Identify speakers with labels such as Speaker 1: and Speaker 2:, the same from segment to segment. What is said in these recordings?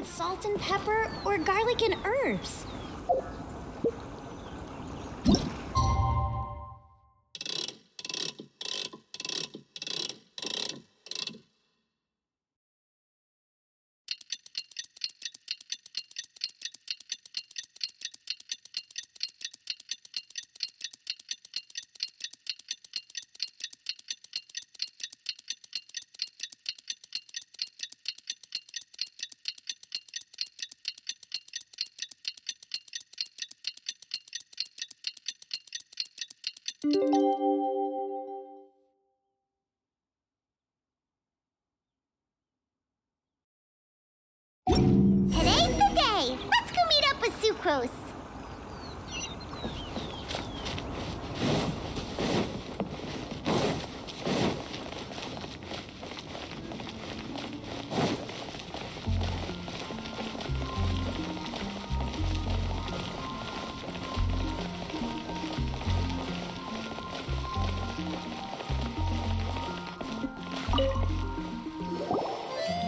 Speaker 1: salt and pepper or garlic and herbs?
Speaker 2: Today's the day! Let's go meet up with Sucrose!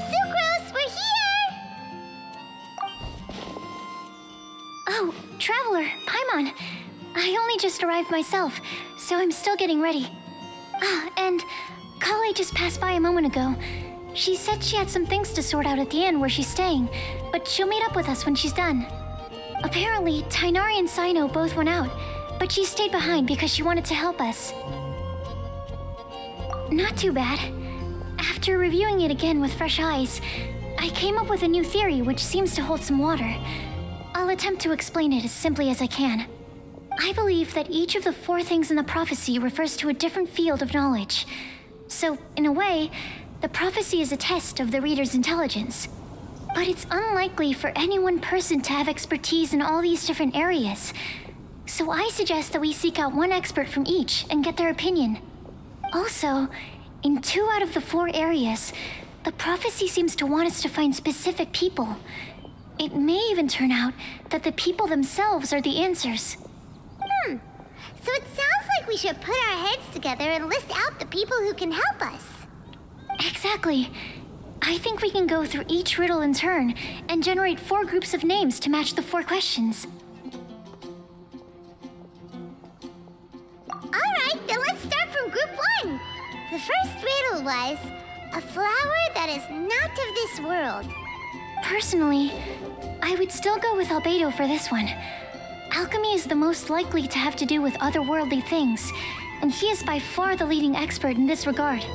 Speaker 2: Sucrose, we're here!
Speaker 3: Oh, Traveler, Paimon. I only just arrived myself, so I'm still getting ready. Ah, and Kale just passed by a moment ago. She said she had some things to sort out at the inn where she's staying, but she'll meet up with us when she's done. Apparently, Tainari and Sino both went out, but she stayed behind because she wanted to help us. Not too bad. After reviewing it again with fresh eyes, I came up with a new theory which seems to hold some water. I'll attempt to explain it as simply as I can. I believe that each of the 4 things in the prophecy refers to a different field of knowledge. So, in a way, the prophecy is a test of the reader's intelligence. But it's unlikely for any one person to have expertise in all these different areas. So I suggest that we seek out one expert from each and get their opinion. Also, in 2 out of the 4 areas, the prophecy seems to want us to find specific people. It may even turn out that the people themselves are the answers.
Speaker 2: So it sounds like we should put our heads together and list out the people who can help us.
Speaker 3: Exactly. I think we can go through each riddle in turn and generate 4 groups of names to match the 4 questions.
Speaker 2: Alright, then let's start from group 1. The first riddle was, a flower that is not of this world.
Speaker 3: Personally, I would still go with Albedo for this one. Alchemy is the most likely to have to do with otherworldly things, and he is by far the leading expert in this regard.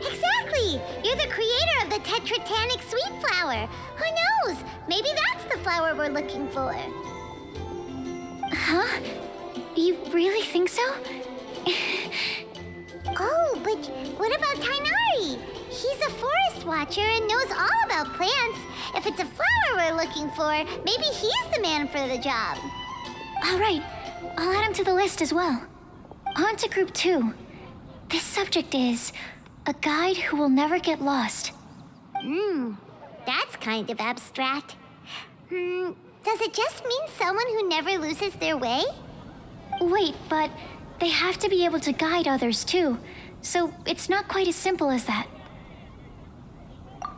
Speaker 2: Exactly! You're the creator of the tetratanic sweet flower. Who knows? Maybe that's the flower we're looking for.
Speaker 3: Huh? You really think so?
Speaker 2: Oh, but what about Tainari? He's a forest watcher and knows all about plants. If it's a flower we're looking for, maybe he's the man for the job.
Speaker 3: All right, I'll add him to the list as well. On to group 2. This subject is a guide who will never get lost.
Speaker 2: That's kind of abstract. Does it just mean someone who never loses their way?
Speaker 3: Wait, but they have to be able to guide others too, so it's not quite as simple as that.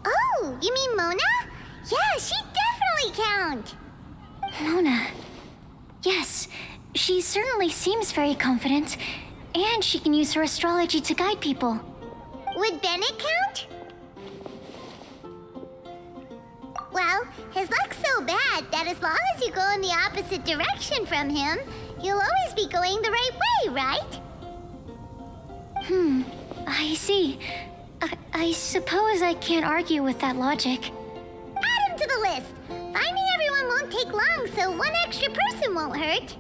Speaker 2: Oh, you mean Mona? Yeah, she definitely count.
Speaker 3: Mona. Yes, she certainly seems very confident, and she can use her astrology to guide people.
Speaker 2: Would Bennett count? Well, his luck's so bad that as long as you go in the opposite direction from him, you'll always be going the right way, right?
Speaker 3: I see. I suppose I can't argue with that logic.
Speaker 2: Add him to the list. Finding everyone won't take long, so one extra person won't hurt.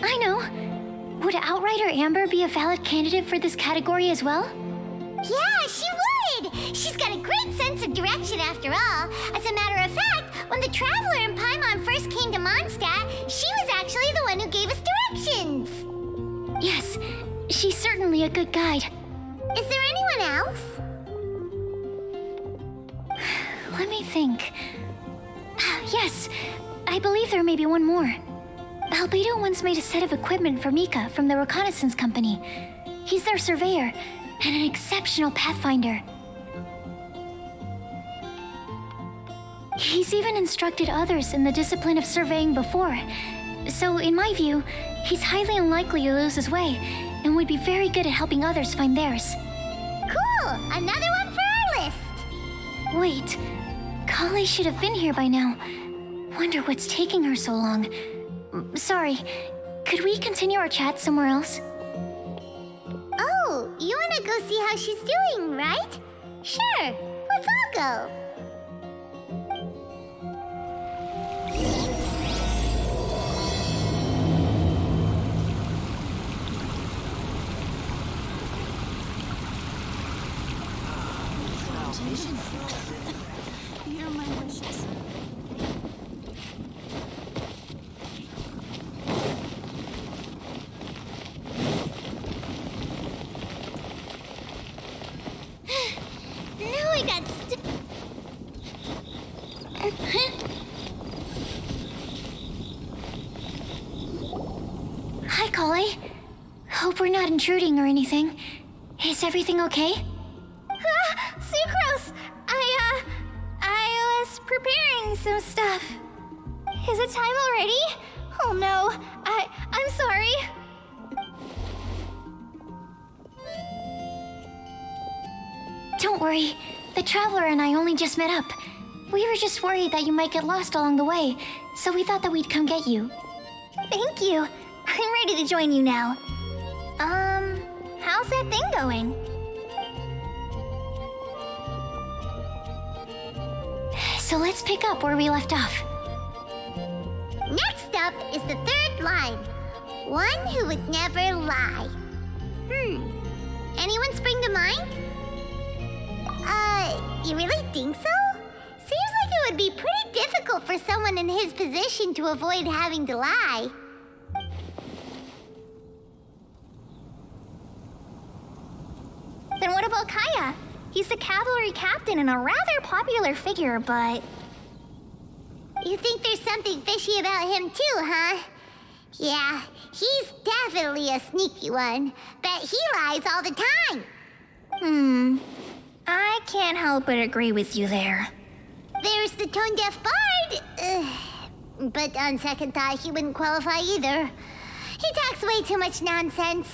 Speaker 3: I know. Would Outrider Amber be a valid candidate for this category as well?
Speaker 2: Yeah, she would! She's got a great sense of direction after all. As a matter of fact, when the Traveler and Paimon first came to Mondstadt, she was actually the one who gave us directions.
Speaker 3: Yes, she's certainly a good guide.
Speaker 2: Is there anyone else?
Speaker 3: Let me think. Yes, I believe there may be one more. Albedo once made a set of equipment for Mika from the reconnaissance company. He's their surveyor and an exceptional pathfinder. He's even instructed others in the discipline of surveying before. So, in my view, he's highly unlikely to lose his way and would be very good at helping others find theirs.
Speaker 2: Cool! Another one for our list!
Speaker 3: Wait, Kale should have been here by now. Wonder what's taking her so long. Sorry, could we continue our chat somewhere else?
Speaker 2: Oh, you wanna go see how she's doing, right? Sure, let's all go.
Speaker 1: You're my wishes.
Speaker 2: Now I got
Speaker 3: Hi, Kale. Hope we're not intruding or anything. Is everything okay?
Speaker 2: Sucrose! I was preparing some stuff. Is it time already? Oh no, I'm sorry.
Speaker 3: Don't worry. The Traveler and I only just met up. We were just worried that you might get lost along the way, so we thought that we'd come get you.
Speaker 2: Thank you. I'm ready to join you now. How's that thing going?
Speaker 3: So let's pick up where we left off.
Speaker 2: Next up is the third line. One who would never lie. Anyone spring to mind? You really think so? Seems like it would be pretty difficult for someone in his position to avoid having to lie. Then what about Kaya? He's the cavalry captain and a rather popular figure, but... You think there's something fishy about him too, huh? Yeah, he's definitely a sneaky one. Bet he lies all the time. I can't help but agree with you there. There's the tone-deaf bard. But on second thought, he wouldn't qualify either. He talks way too much nonsense.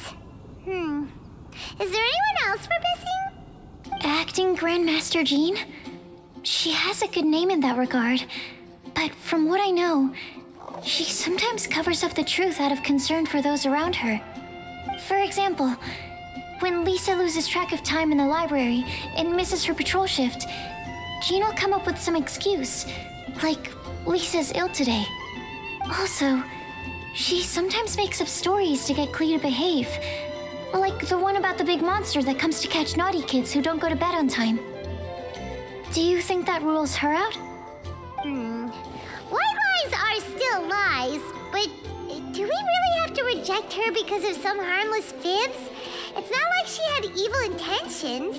Speaker 2: Is there anyone else we're missing?
Speaker 3: Acting Grandmaster Jean? She has a good name in that regard, but from what I know, she sometimes covers up the truth out of concern for those around her. For example, when Lisa loses track of time in the library and misses her patrol shift, Jean will come up with some excuse, like Lisa's ill today. Also, she sometimes makes up stories to get Klee to behave, like the one about the big monster that comes to catch naughty kids who don't go to bed on time. Do you think that rules her out?
Speaker 2: White lies are still lies, but do we really have to reject her because of some harmless fibs? It's not like she had evil intentions.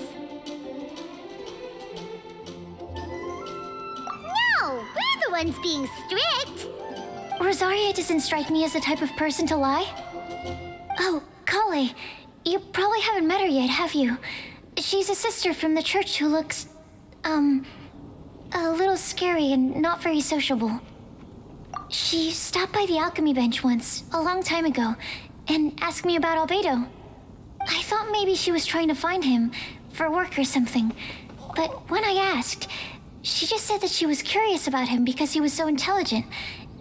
Speaker 2: No, we're the ones being strict.
Speaker 3: Rosaria doesn't strike me as the type of person to lie. Oh, Kale, you probably haven't met her yet, have you? She's a sister from the church who looks, a little scary and not very sociable. She stopped by the alchemy bench once, a long time ago, and asked me about Albedo. I thought maybe she was trying to find him, for work or something. But when I asked, she just said that she was curious about him because he was so intelligent,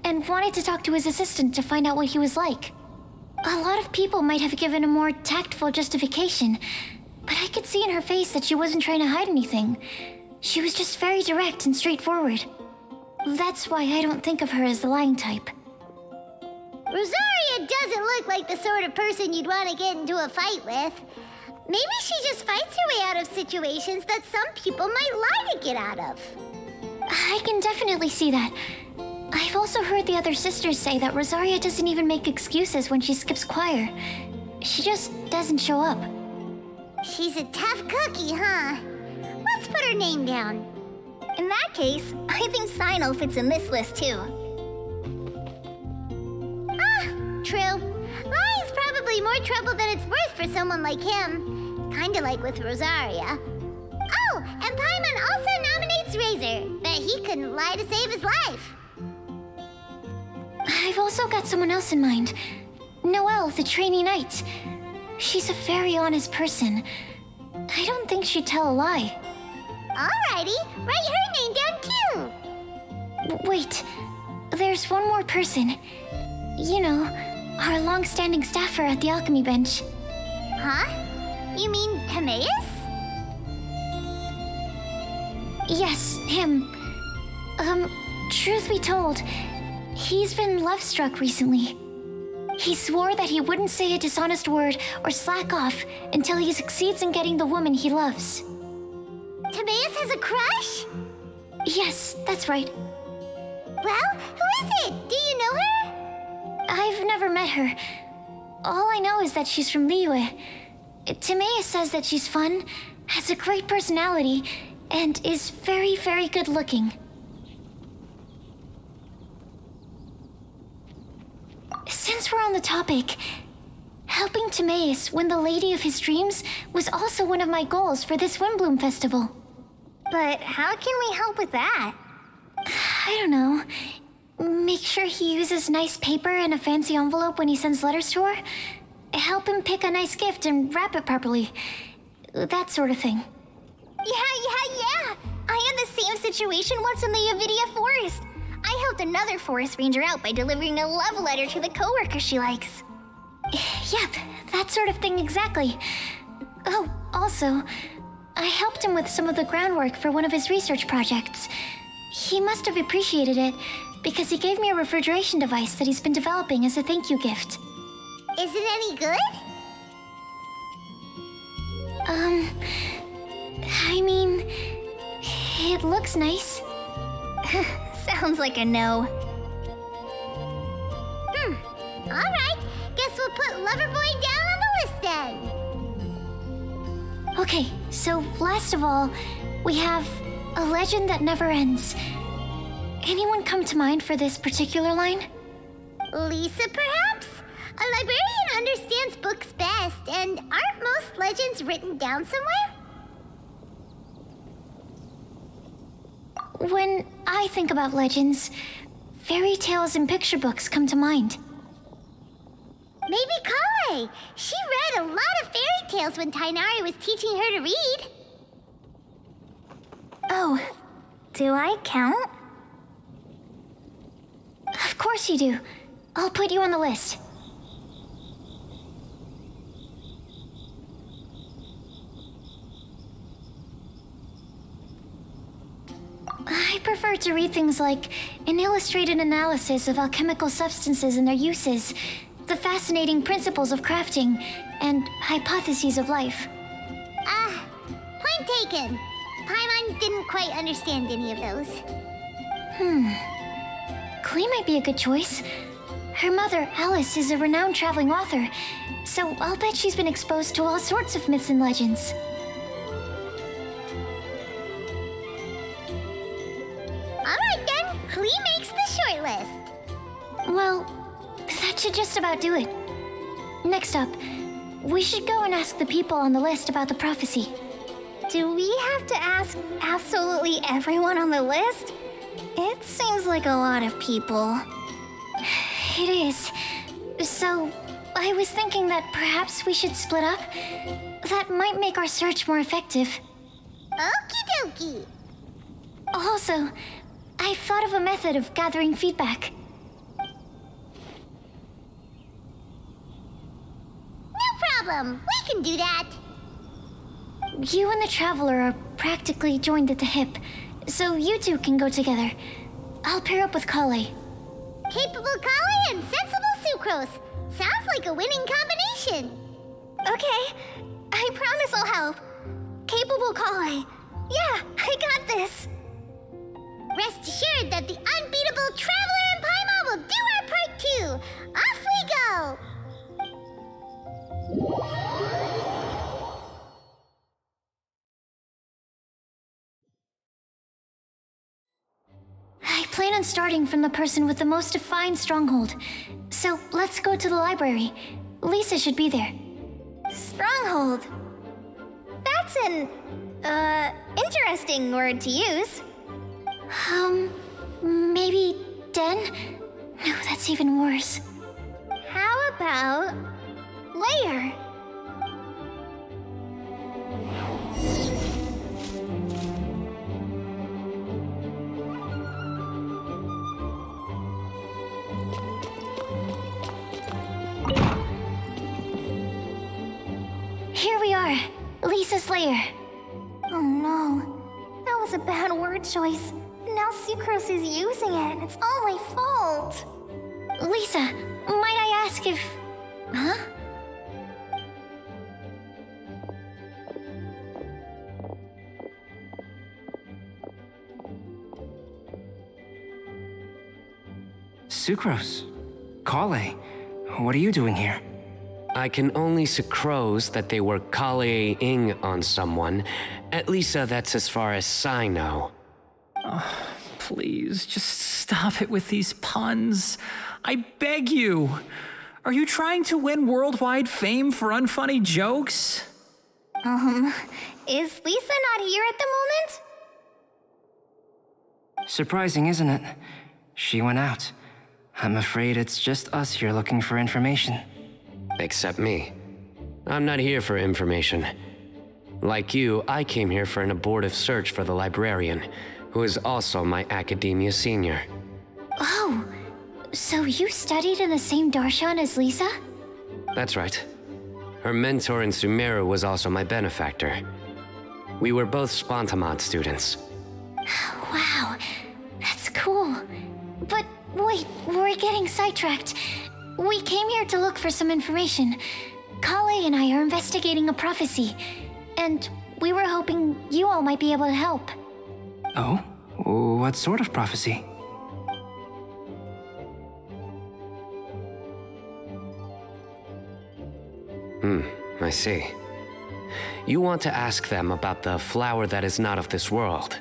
Speaker 3: and wanted to talk to his assistant to find out what he was like. A lot of people might have given a more tactful justification, but I could see in her face that she wasn't trying to hide anything. She was just very direct and straightforward. That's why I don't think of her as the lying type.
Speaker 2: Rosaria doesn't look like the sort of person you'd want to get into a fight with. Maybe she just fights her way out of situations that some people might lie to get out of.
Speaker 3: I can definitely see that. I've also heard the other sisters say that Rosaria doesn't even make excuses when she skips choir. She just doesn't show up.
Speaker 2: She's a tough cookie, huh? Let's put her name down. In that case, I think Sino fits in this list too. True. Lying's probably probably more trouble than it's worth for someone like him. Kinda like with Rosaria. Oh, and Paimon also nominates Razor, but he couldn't lie to save his life.
Speaker 3: I've also got someone else in mind. Noelle, the trainee knight. She's a very honest person. I don't think she'd tell a lie.
Speaker 2: Alrighty, write her name down too.
Speaker 3: Wait, there's one more person. You know, our long-standing staffer at the alchemy bench.
Speaker 2: Huh? You mean Timaeus?
Speaker 3: Yes, him. Truth be told, he's been love-struck recently. He swore that he wouldn't say a dishonest word or slack off until he succeeds in getting the woman he loves.
Speaker 2: Timaeus has a crush?
Speaker 3: Yes, that's right.
Speaker 2: Well, who is it? Do you know her?
Speaker 3: I've never met her. All I know is that she's from Liyue. Timaeus says that she's fun, has a great personality, and is very, very good looking. Since we're on the topic, helping Timaeus win the lady of his dreams was also one of my goals for this Windblume Festival.
Speaker 2: But how can we help with that?
Speaker 3: I don't know. Make sure he uses nice paper and a fancy envelope when he sends letters to her. Help him pick a nice gift and wrap it properly. That sort of thing.
Speaker 2: Yeah. I had the same situation once in the Avidia Forest. I helped another forest ranger out by delivering a love letter to the coworker she likes.
Speaker 3: Yep, that sort of thing exactly. Oh, also, I helped him with some of the groundwork for one of his research projects. He must have appreciated it, because he gave me a refrigeration device that he's been developing as a thank you gift.
Speaker 2: Is it any good?
Speaker 3: I mean, it looks nice.
Speaker 2: Sounds like a no. Alright, guess we'll put Loverboy down on the list then.
Speaker 3: Okay, so last of all, we have a legend that never ends. Anyone come to mind for this particular line?
Speaker 2: Lisa, perhaps? A librarian understands books best, and aren't most legends written down somewhere?
Speaker 3: When I think about legends, fairy tales and picture books come to mind.
Speaker 2: Maybe Kale. She read a lot of fairy tales when Tainari was teaching her to read.
Speaker 3: Oh,
Speaker 2: Do I count?
Speaker 3: of course you do. I'll put you on the list. I prefer to read things like an illustrated analysis of alchemical substances and their uses, the fascinating principles of crafting, and hypotheses of life.
Speaker 2: Point taken. Paimon didn't quite understand any of those.
Speaker 3: Klee might be a good choice. Her mother, Alice, is a renowned traveling author, so I'll bet she's been exposed to all sorts of myths and legends.
Speaker 2: Alright then, Klee makes the short list.
Speaker 3: Well, that should just about do it. Next up, we should go and ask the people on the list about the prophecy.
Speaker 2: Do we have to ask absolutely everyone on the list? It seems like a lot of people.
Speaker 3: It is. So, I was thinking that perhaps we should split up. That might make our search more effective.
Speaker 2: Okie dokie.
Speaker 3: Also, I've thought of a method of gathering feedback.
Speaker 2: No problem. We can do that.
Speaker 3: You and the Traveler are practically joined at the hip, so you two can go together. I'll pair up with Kale.
Speaker 2: Capable Kale and sensible Sucrose. Sounds like a winning combination. Okay, I promise I'll help. Capable Kale. Yeah, I got this. Rest assured that the unbeatable Traveler and Paimon will do our part too. Off we go.
Speaker 3: I plan on starting from the person with the most defined stronghold. So let's go to the library. Lisa should be there.
Speaker 2: Stronghold. That's an, interesting word to use.
Speaker 3: Maybe den? No, that's even worse.
Speaker 2: How about layer?
Speaker 3: Here we are, Lisa's lair.
Speaker 2: Oh no, that was a bad word choice. Now Sucrose is using it, and it's all my fault.
Speaker 3: Lisa, might I ask if... Huh?
Speaker 4: Sucrose. Kale. What are you doing here?
Speaker 5: I can only sucrose that they were Kale-ing on someone. At least that's as far as I know.
Speaker 6: Please, just stop it with these puns. I beg you. Are you trying to win worldwide fame for unfunny jokes?
Speaker 2: Is Lisa not here at the moment?
Speaker 4: Surprising, isn't it? She went out. I'm afraid it's just us here looking for information.
Speaker 5: Except me. I'm not here for information. Like you, I came here for an abortive search for the librarian, who is also my academia senior.
Speaker 3: Oh, so you studied in the same darshan as Lisa?
Speaker 5: That's right. Her mentor in Sumeru was also my benefactor. We were both Spontamod students.
Speaker 3: Wow, that's cool. But wait, we're getting sidetracked. We came here to look for some information. Kale and I are investigating a prophecy, and we were hoping you all might be able to help.
Speaker 4: Oh? What sort of prophecy?
Speaker 5: I see. You want to ask them about the flower that is not of this world,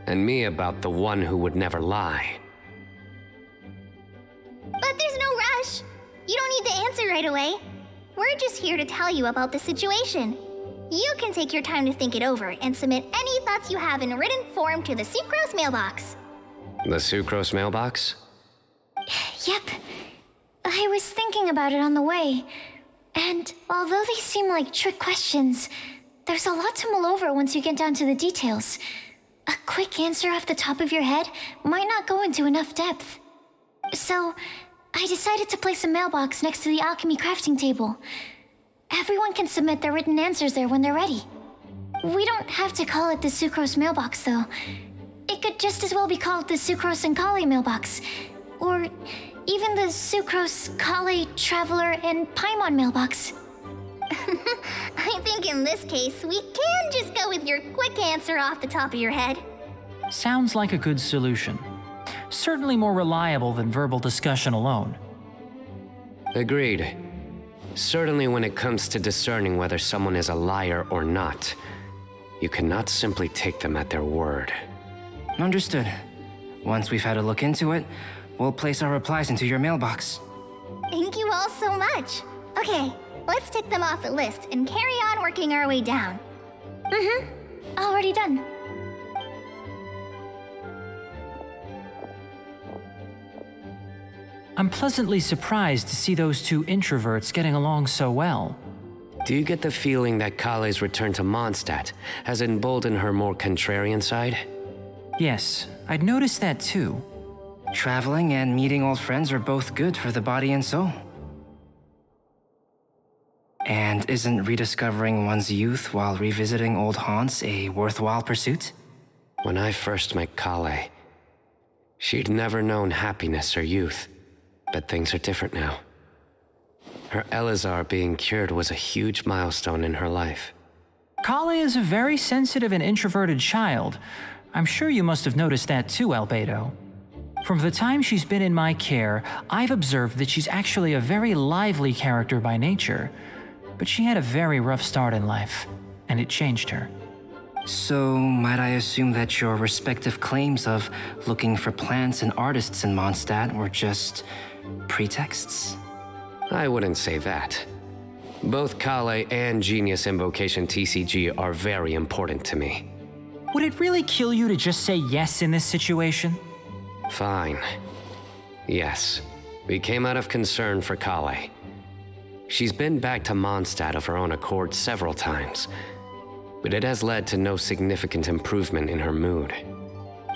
Speaker 5: and me about the one who would never lie.
Speaker 2: But there's no rush. You don't need to answer right away. We're just here to tell you about the situation. You can take your time to think it over and submit any thoughts you have in written form to the Sucrose mailbox.
Speaker 5: The Sucrose mailbox?
Speaker 3: Yep. I was thinking about it on the way. And although they seem like trick questions, there's a lot to mull over once you get down to the details. A quick answer off the top of your head might not go into enough depth. So, I decided to place a mailbox next to the alchemy crafting table. Everyone can submit their written answers there when they're ready. We don't have to call it the Sucrose mailbox, though. It could just as well be called the Sucrose and Kale mailbox. Or even the Sucrose, Kale, Traveler, and Paimon mailbox.
Speaker 2: I think in this case, we can just go with your quick answer off the top of your head.
Speaker 6: Sounds like a good solution. Certainly more reliable than verbal discussion alone.
Speaker 5: Agreed. Certainly when it comes to discerning whether someone is a liar or not, you cannot simply take them at their word.
Speaker 4: Understood. Once we've had a look into it, we'll place our replies into your mailbox.
Speaker 2: Thank you all so much. Okay, let's tick them off the list and carry on working our way down.
Speaker 3: Already done.
Speaker 6: I'm pleasantly surprised to see those two introverts getting along so well.
Speaker 5: Do you get the feeling that Kale's return to Mondstadt has emboldened her more contrarian side?
Speaker 6: Yes, I'd noticed that too.
Speaker 4: Traveling and meeting old friends are both good for the body and soul. And isn't rediscovering one's youth while revisiting old haunts a worthwhile pursuit?
Speaker 5: When I first met Kale, she'd never known happiness or youth. But things are different now. Her Elazar being cured was a huge milestone in her life.
Speaker 6: Kale is a very sensitive and introverted child. I'm sure you must have noticed that too, Albedo. From the time she's been in my care, I've observed that she's actually a very lively character by nature. But she had a very rough start in life, and it changed her.
Speaker 4: So, might I assume that your respective claims of looking for plants and artists in Mondstadt were just pretexts?
Speaker 5: I wouldn't say that. Both Kale and Genius Invocation TCG are very important to me.
Speaker 6: Would it really kill you to just say yes in this situation?
Speaker 5: Fine. Yes, we came out of concern for Kale. She's been back to Mondstadt of her own accord several times, but it has led to no significant improvement in her mood.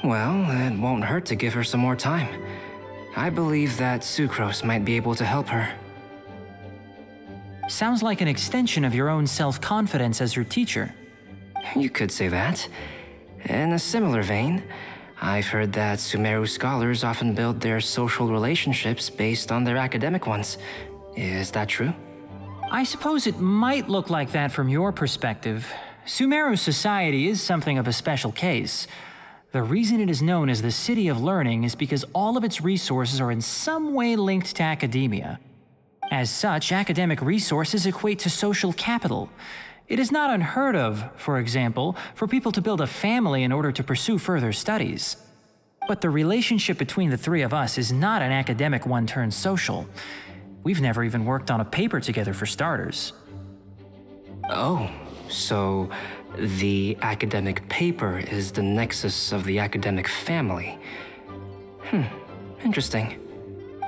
Speaker 4: Well, it won't hurt to give her some more time. I believe that Sucrose might be able to help her.
Speaker 6: Sounds like an extension of your own self-confidence as your teacher.
Speaker 4: You could say that. In a similar vein, I've heard that Sumeru scholars often build their social relationships based on their academic ones. Is that true?
Speaker 6: I suppose it might look like that from your perspective. Sumeru society is something of a special case. The reason it is known as the City of Learning is because all of its resources are in some way linked to academia. As such, academic resources equate to social capital. It is not unheard of, for example, for people to build a family in order to pursue further studies. But the relationship between the three of us is not an academic one turned social. We've never even worked on a paper together for starters.
Speaker 4: Oh, so the academic paper is the nexus of the academic family. Interesting.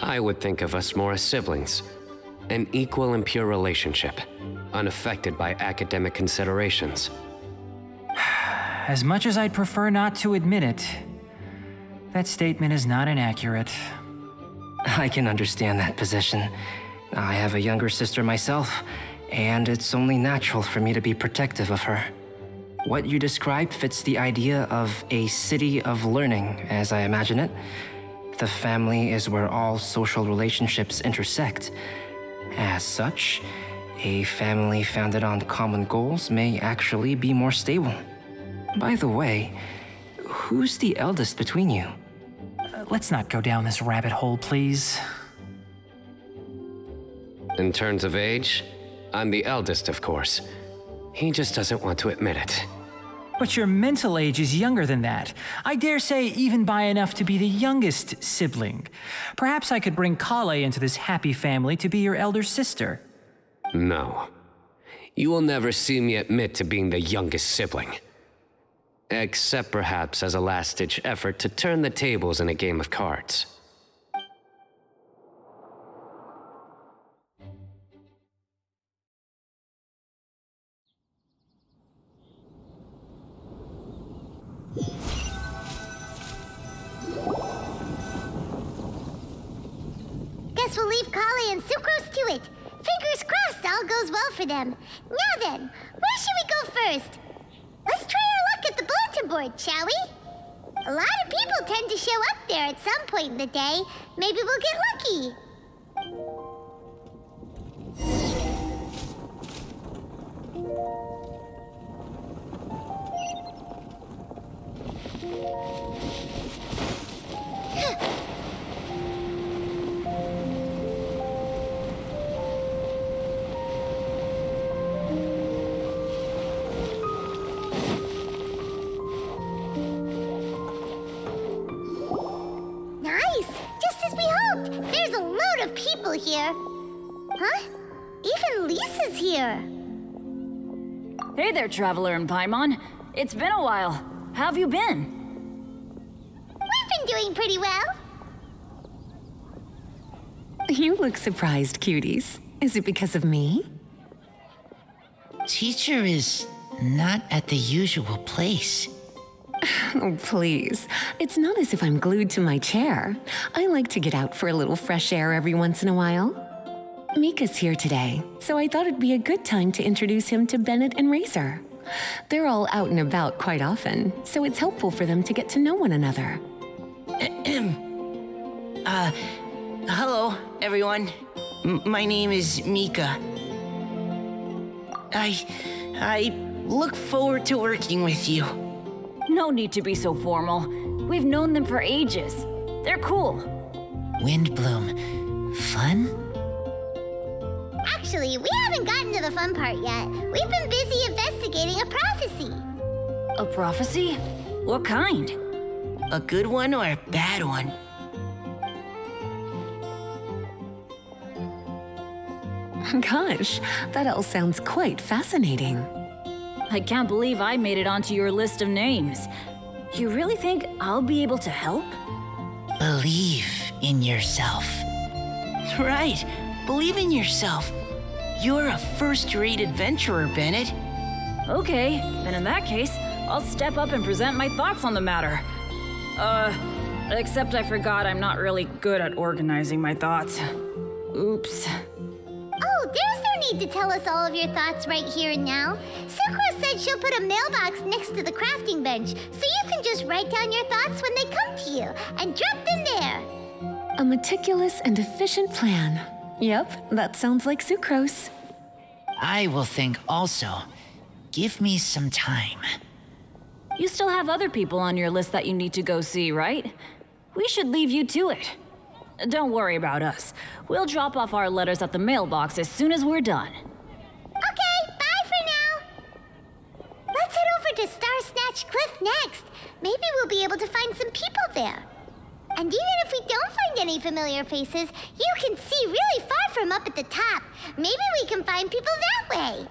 Speaker 5: I would think of us more as siblings. An equal and pure relationship, unaffected by academic considerations.
Speaker 6: As much as I'd prefer not to admit it, that statement is not inaccurate.
Speaker 4: I can understand that position. I have a younger sister myself, and it's only natural for me to be protective of her. What you describe fits the idea of a city of learning, as I imagine it. The family is where all social relationships intersect. As such, a family founded on common goals may actually be more stable. By the way, who's the eldest between you?
Speaker 6: Let's not go down this rabbit hole, please.
Speaker 5: In terms of age, I'm the eldest, of course. He just doesn't want to admit it.
Speaker 6: But your mental age is younger than that. I dare say even by enough to be the youngest sibling. Perhaps I could bring Kale into this happy family to be your elder sister.
Speaker 5: No. You will never see me admit to being the youngest sibling. Except perhaps as a last-ditch effort to turn the tables in a game of cards.
Speaker 2: Guess we'll leave Kale and Sucrose to it. Fingers crossed all goes well for them. Now then, where should we go first? Let's try our luck at the bulletin board, shall we? A lot of people tend to show up there at some point in the day. Maybe we'll get lucky. Nice! Just as we hoped! There's a load of people here. Huh? Even Lisa's here.
Speaker 1: Hey there, Traveler in Paimon. It's been a while. How have you been?
Speaker 2: We've been doing pretty well.
Speaker 7: You look surprised, cuties. Is it because of me?
Speaker 8: Teacher is not at the usual place.
Speaker 7: Oh, please. It's not as if I'm glued to my chair. I like to get out for a little fresh air every once in a while. Mika's here today, so I thought it'd be a good time to introduce him to Bennett and Razor. They're all out and about quite often, so it's helpful for them to get to know one another.
Speaker 8: Hello, everyone. My name is Mika. I look forward to working with you.
Speaker 1: No need to be so formal. We've known them for ages. They're cool.
Speaker 8: Windblume. Fun?
Speaker 2: Actually, we haven't gotten to the fun part yet. We've been busy investigating a prophecy.
Speaker 1: A prophecy? What kind?
Speaker 8: A good one or a bad one?
Speaker 7: Gosh, that all sounds quite fascinating.
Speaker 1: I can't believe I made it onto your list of names. You really think I'll be able to help?
Speaker 8: Believe in yourself. Right, believe in yourself. You're a first-rate adventurer, Bennett.
Speaker 1: Okay, then in that case, I'll step up and present my thoughts on the matter. Except I forgot I'm not really good at organizing my thoughts. Oops.
Speaker 2: Oh, there's no need to tell us all of your thoughts right here and now. Sucrose said she'll put a mailbox next to the crafting bench, so you can just write down your thoughts when they come to you, and drop them there.
Speaker 7: A meticulous and efficient plan. Yep, that sounds like Sucrose.
Speaker 8: I will think also. Give me some time.
Speaker 1: You still have other people on your list that you need to go see, right? We should leave you to it. Don't worry about us. We'll drop off our letters at the mailbox as soon as we're done.
Speaker 2: Okay, bye for now. Let's head over to Star Snatch Cliff next. Maybe we'll be able to find some people there. And even if we don't find any familiar faces, you can see really far from up at the top. Maybe we can find people that way.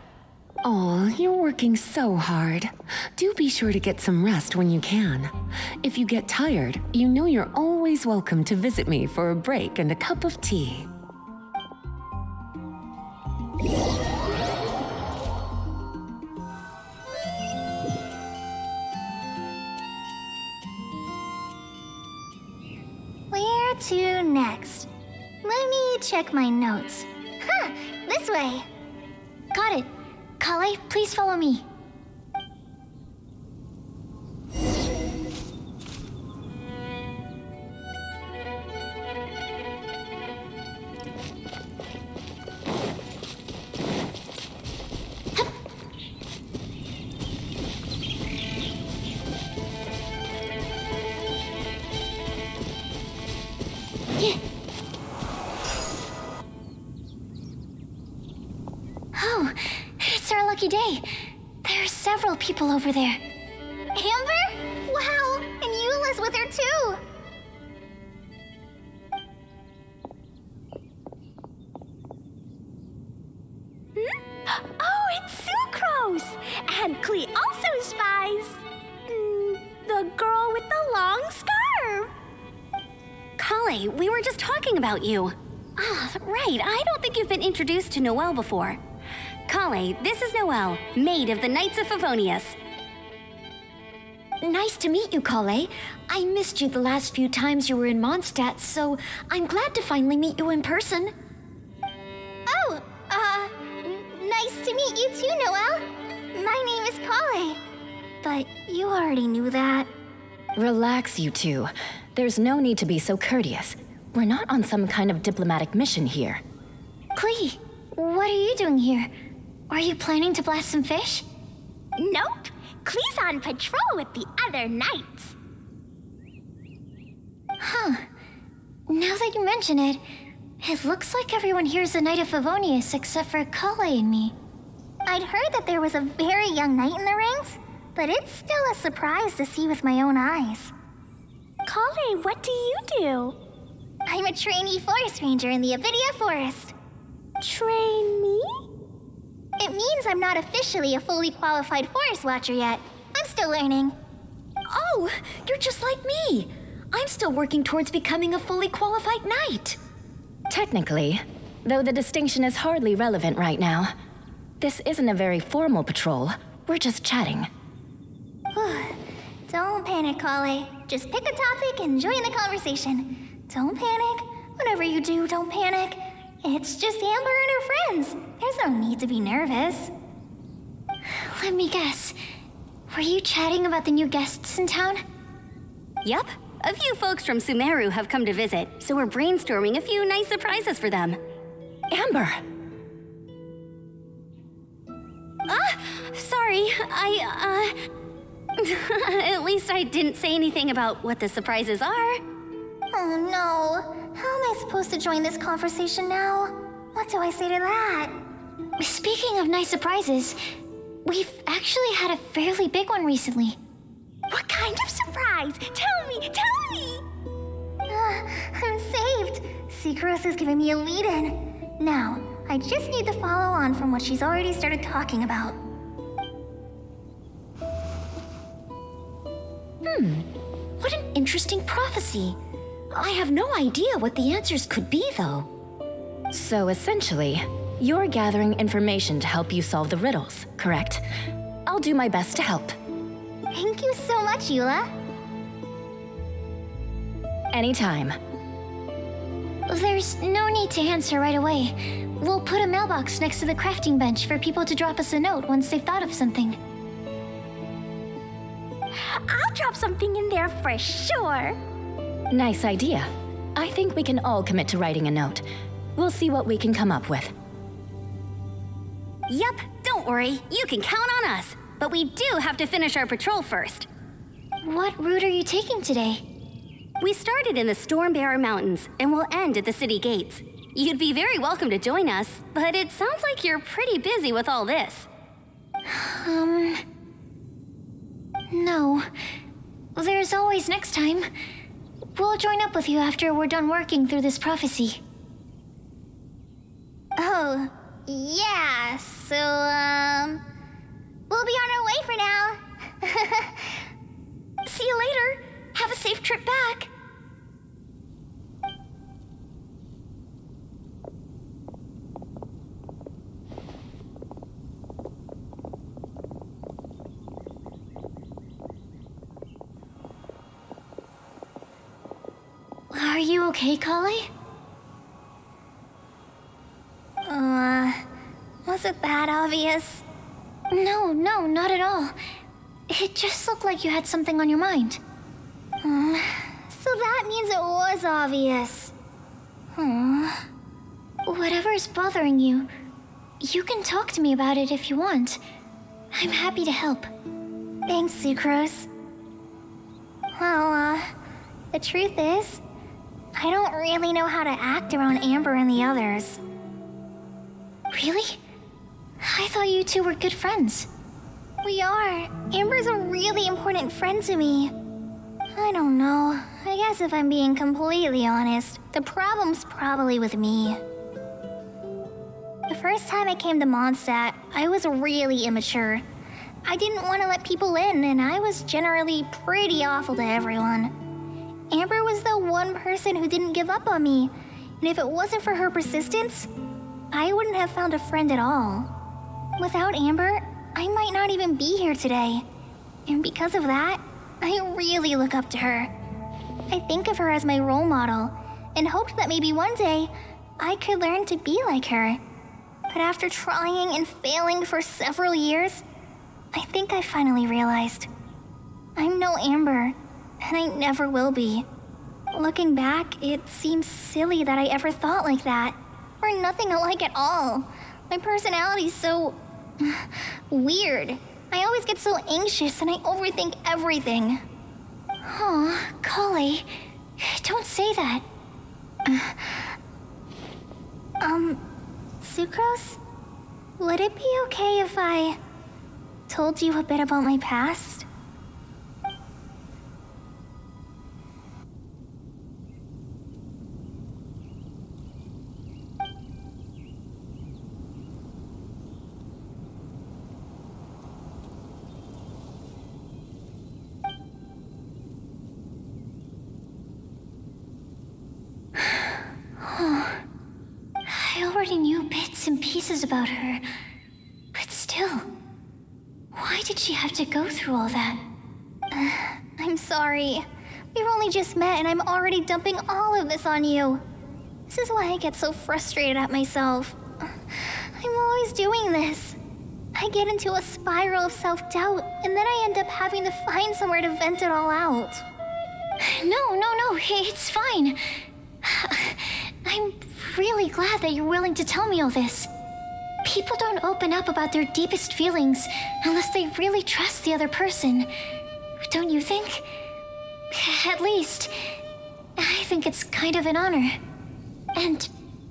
Speaker 7: Oh, you're working so hard. Do be sure to get some rest when you can. If you get tired, you know you're always welcome to visit me for a break and a cup of tea.
Speaker 3: Where to next? Let me check my notes.
Speaker 2: Huh, this way.
Speaker 3: Got it. Kale, please follow me. Oh, it's our lucky day. There are several people over there.
Speaker 2: Amber? Wow, and Eula's with her too.
Speaker 3: Oh, it's Sucrose! And Klee also spies the girl with the long scarf.
Speaker 9: Kale, we were just talking about you. Ah, right. I don't think you've been introduced to Noelle before. Kale, this is Noelle, maid of the Knights of Favonius.
Speaker 3: Nice to meet you, Kale. I missed you the last few times you were in Mondstadt, so I'm glad to finally meet you in person.
Speaker 2: Oh, nice to meet you too, Noelle. My name is Kale.
Speaker 3: But you already knew that.
Speaker 10: Relax, you two. There's no need to be so courteous. We're not on some kind of diplomatic mission here.
Speaker 3: Klee, what are you doing here? Are you planning to blast some fish?
Speaker 2: Nope. Klee's on patrol with the other knights.
Speaker 3: Huh. Now that you mention it, it looks like everyone here is a Knight of Favonius except for Kale and me.
Speaker 2: I'd heard that there was a very young knight in the ranks, but it's still a surprise to see with my own eyes. Kale, what do you do? I'm a trainee forest ranger in the Avidia Forest. Trainee? It means I'm not officially a fully qualified forest watcher yet. I'm still learning.
Speaker 10: Oh, you're just like me. I'm still working towards becoming a fully qualified knight. Technically, though the distinction is hardly relevant right now. This isn't a very formal patrol. We're just chatting.
Speaker 2: Don't panic, Kale. Just pick a topic and join the conversation. Don't panic. Whatever you do, don't panic. It's just Amber and her friends. There's no need to be nervous.
Speaker 3: Let me guess. Were you chatting about the new guests in town?
Speaker 9: Yup. A few folks from Sumeru have come to visit, so we're brainstorming a few nice surprises for them.
Speaker 10: Amber!
Speaker 9: Sorry, at least I didn't say anything about what the surprises are.
Speaker 2: Oh no. How am I supposed to join this conversation now? What do I say to that?
Speaker 3: Speaking of nice surprises, we've actually had a fairly big one recently.
Speaker 2: What kind of surprise? Tell me! I'm saved. Sucrose is giving me a lead-in. Now, I just need to follow on from what she's already started talking about.
Speaker 10: What an interesting prophecy. I have no idea what the answers could be, though.
Speaker 7: So essentially, you're gathering information to help you solve the riddles, correct? I'll do my best to help.
Speaker 2: Thank you so much, Eula.
Speaker 7: Anytime.
Speaker 3: There's no need to answer right away. We'll put a mailbox next to the crafting bench for people to drop us a note once they've thought of something.
Speaker 2: I'll drop something in there for sure.
Speaker 7: Nice idea. I think we can all commit to writing a note. We'll see what we can come up with.
Speaker 9: Yup, don't worry. You can count on us. But we do have to finish our patrol first.
Speaker 3: What route are you taking today?
Speaker 9: We started in the Stormbearer Mountains and will end at the city gates. You'd be very welcome to join us, but it sounds like you're pretty busy with all this.
Speaker 3: No. There's always next time. We'll join up with you after we're done working through this prophecy.
Speaker 2: Oh, yeah, so, we'll be on our way for now.
Speaker 3: See you later. Have a safe trip back. Are you okay, Kale?
Speaker 2: Was it that obvious?
Speaker 3: No, not at all. It just looked like you had something on your mind.
Speaker 2: So that means it was obvious.
Speaker 3: Whatever's bothering you, you can talk to me about it if you want. I'm happy to help.
Speaker 2: Thanks, Sucrose. Well, the truth is, I don't really know how to act around Amber and the others.
Speaker 3: Really? I thought you two were good friends.
Speaker 2: We are. Amber's a really important friend to me. I don't know. I guess if I'm being completely honest, the problem's probably with me. The first time I came to Mondstadt, I was really immature. I didn't want to let people in, and I was generally pretty awful to everyone. Amber was the one person who didn't give up on me, and if it wasn't for her persistence, I wouldn't have found a friend at all. Without Amber, I might not even be here today. And because of that, I really look up to her. I think of her as my role model, and hoped that maybe one day I could learn to be like her. But after trying and failing for several years, I think I finally realized I'm no Amber, and I never will be. Looking back, it seems silly that I ever thought like that. We're nothing alike at all. My personality's so weird. I always get so anxious and I overthink everything.
Speaker 3: Aw, Kale, don't say that.
Speaker 2: Sucrose? Would it be okay if I told you a bit about my past?
Speaker 3: I already knew bits and pieces about her, but still, why did she have to go through all that?
Speaker 2: I'm sorry. We've only just met and I'm already dumping all of this on you. This is why I get so frustrated at myself. I'm always doing this. I get into a spiral of self-doubt, and then I end up having to find somewhere to vent it all out.
Speaker 3: No, it's fine. I'm really glad that you're willing to tell me all this. People don't open up about their deepest feelings unless they really trust the other person. Don't you think? At least, I think it's kind of an honor. And,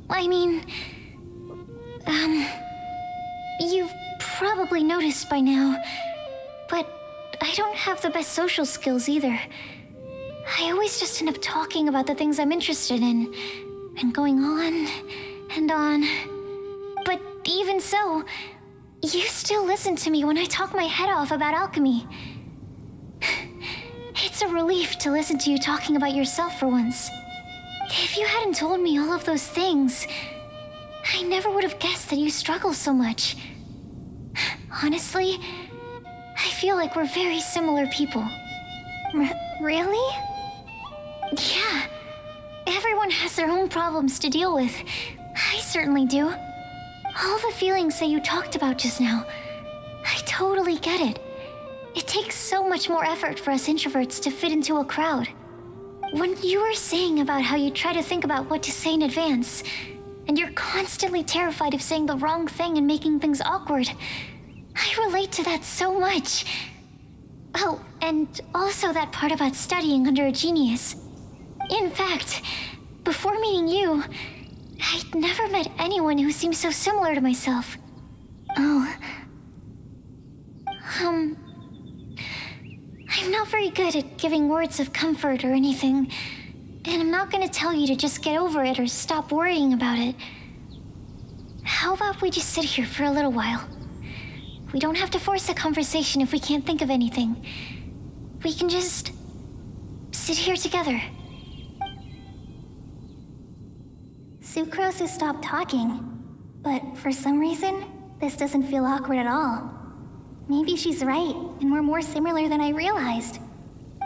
Speaker 3: I mean, you've probably noticed by now, but I don't have the best social skills either. I always just end up talking about the things I'm interested in, and going on and on. But even so, you still listen to me when I talk my head off about alchemy. It's a relief to listen to you talking about yourself for once. If you hadn't told me all of those things, I never would have guessed that you struggle so much. Honestly, I feel like we're very similar people.
Speaker 10: Really?
Speaker 3: Yeah. Everyone has their own problems to deal with. I certainly do. All the feelings that you talked about just now, I totally get it. It takes so much more effort for us introverts to fit into a crowd. When you were saying about how you try to think about what to say in advance, and you're constantly terrified of saying the wrong thing and making things awkward, I relate to that so much. Oh, and also that part about studying under a genius. In fact, before meeting you, I'd never met anyone who seemed so similar to myself. Oh. I'm not very good at giving words of comfort or anything, and I'm not gonna tell you to just get over it or stop worrying about it. How about we just sit here for a little while? We don't have to force a conversation if we can't think of anything. We can just sit here together.
Speaker 10: Sucrose has stopped talking, but for some reason, this doesn't feel awkward at all. Maybe she's right, and we're more similar than I realized.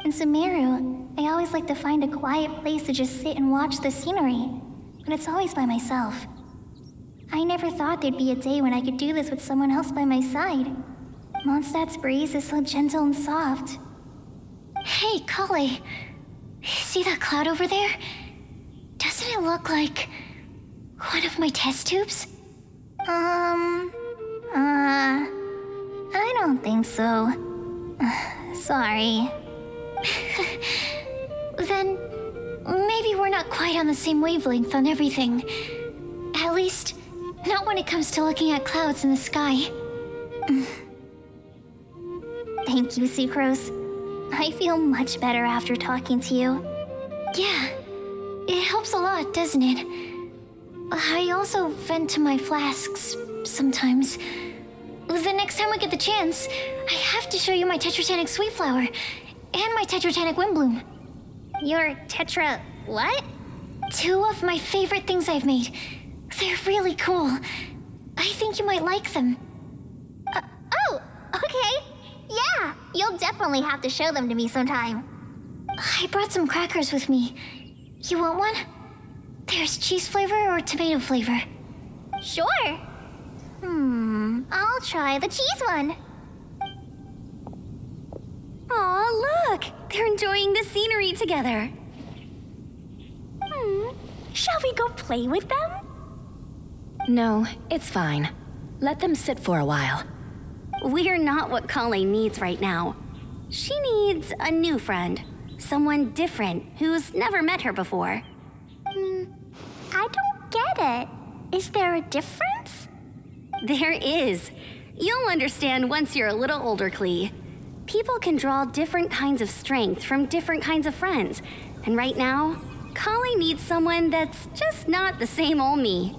Speaker 10: In Sumeru, I always like to find a quiet place to just sit and watch the scenery, but it's always by myself. I never thought there'd be a day when I could do this with someone else by my side. Mondstadt's breeze is so gentle and soft.
Speaker 3: Hey, Kale. See that cloud over there? Doesn't it look like one of my test tubes?
Speaker 10: I don't think so. Sorry.
Speaker 3: Then maybe we're not quite on the same wavelength on everything. At least, not when it comes to looking at clouds in the sky.
Speaker 10: Thank you, Sucrose. I feel much better after talking to you.
Speaker 3: Yeah, it helps a lot, doesn't it? I also vent to my flasks sometimes. The next time we get the chance, I have to show you my Tetratanic Sweet Flower and my Tetratanic Windblume.
Speaker 10: Your tetra... what?
Speaker 3: 2 of my favorite things I've made. They're really cool. I think you might like them.
Speaker 10: Oh, okay. Yeah, you'll definitely have to show them to me sometime.
Speaker 3: I brought some crackers with me. You want one? There's cheese flavor or tomato flavor.
Speaker 10: Sure. I'll try the cheese one.
Speaker 9: Aw, look! They're enjoying the scenery together.
Speaker 10: Shall we go play with them?
Speaker 7: No, it's fine. Let them sit for a while.
Speaker 9: We're not what Kale needs right now. She needs a new friend. Someone different who's never met her before.
Speaker 10: I don't get it. Is there a difference?
Speaker 9: There is. You'll understand once you're a little older, Klee. People can draw different kinds of strength from different kinds of friends. And right now, Kale needs someone that's just not the same old me.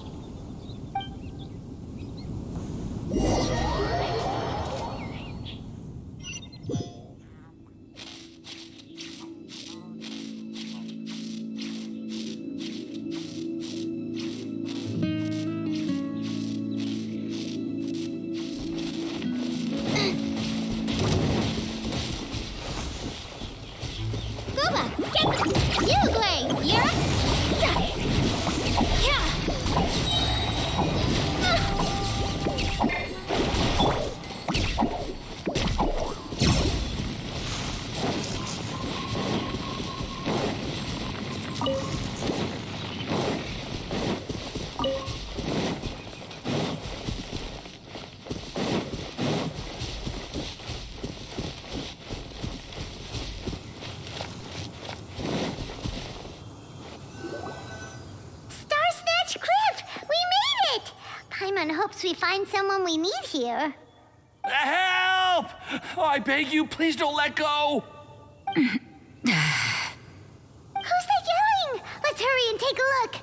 Speaker 2: Hopes we find someone we need here.
Speaker 11: Help! Oh, I beg you, please don't let go!
Speaker 2: Who's that yelling? Let's hurry and take a look.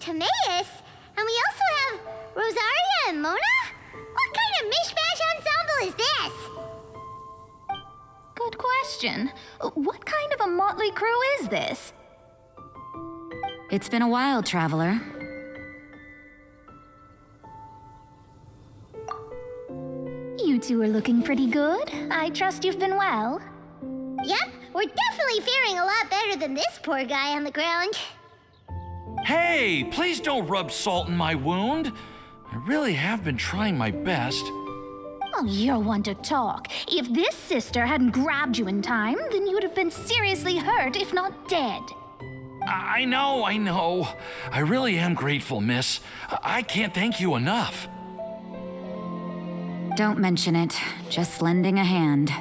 Speaker 2: Timaeus, and we also have Rosaria and Mona? What kind of mishmash ensemble is this?
Speaker 10: Good question. What kind of a motley crew is this?
Speaker 1: It's been a while, traveler.
Speaker 3: You two are looking pretty good. I trust you've been well.
Speaker 2: Yep, we're definitely faring a lot better than this poor guy on the ground.
Speaker 11: Hey, please don't rub salt in my wound. I really have been trying my best.
Speaker 3: Oh, you're one to talk. If this sister hadn't grabbed you in time, then you'd have been seriously hurt, if not dead.
Speaker 11: I know. I really am grateful, miss. I can't thank you enough.
Speaker 1: Don't mention it. Just lending a hand.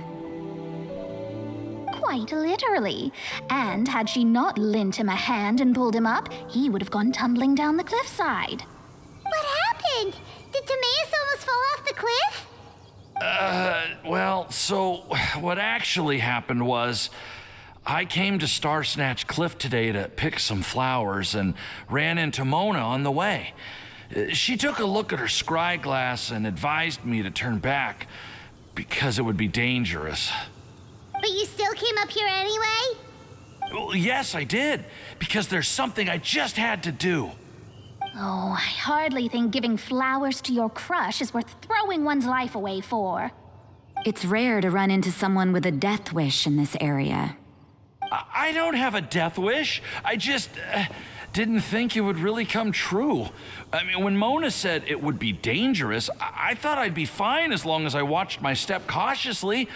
Speaker 3: Quite literally. And had she not lent him a hand and pulled him up, he would have gone tumbling down the cliffside.
Speaker 2: What happened? Did Timaeus almost fall off the cliff?
Speaker 11: Well, so what actually happened was I came to Star Snatch Cliff today to pick some flowers and ran into Mona on the way. She took a look at her scry glass and advised me to turn back because it would be dangerous.
Speaker 2: But you still came up here anyway?
Speaker 11: Well, yes, I did, because there's something I just had to do.
Speaker 3: Oh, I hardly think giving flowers to your crush is worth throwing one's life away for.
Speaker 1: It's rare to run into someone with a death wish in this area.
Speaker 11: I don't have a death wish. I just didn't think it would really come true. I mean, when Mona said it would be dangerous, I thought I'd be fine as long as I watched my step cautiously.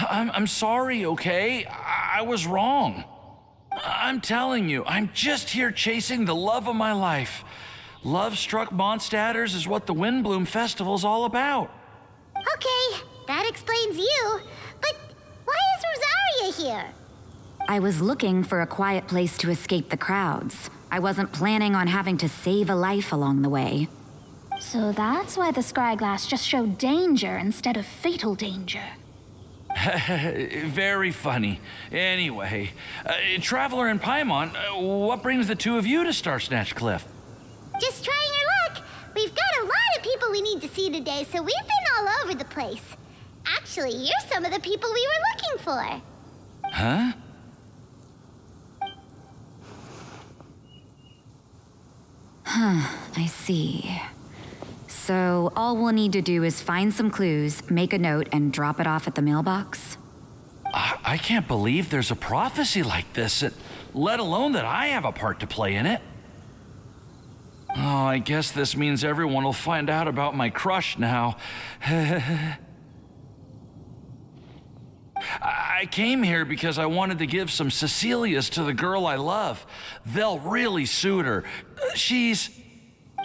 Speaker 11: I'm sorry, okay? I was wrong. I'm telling you, I'm just here chasing the love of my life. Love-struck Mondstadters is what the Windblume Festival's all about.
Speaker 2: Okay, that explains you. But why is Rosaria here?
Speaker 1: I was looking for a quiet place to escape the crowds. I wasn't planning on having to save a life along the way.
Speaker 3: So that's why the scry glass just showed danger instead of fatal danger.
Speaker 11: Very funny. Anyway, Traveler and Paimon, what brings the two of you to Star Snatch Cliff?
Speaker 2: Just trying our luck. We've got a lot of people we need to see today, so we've been all over the place. Actually, you're some of the people we were looking for.
Speaker 11: Huh?
Speaker 1: I see. So all we'll need to do is find some clues, make a note, and drop it off at the mailbox?
Speaker 11: I can't believe there's a prophecy like this, let alone that I have a part to play in it. Oh, I guess this means everyone will find out about my crush now. I came here because I wanted to give some Cecilias to the girl I love. They'll really suit her. She's...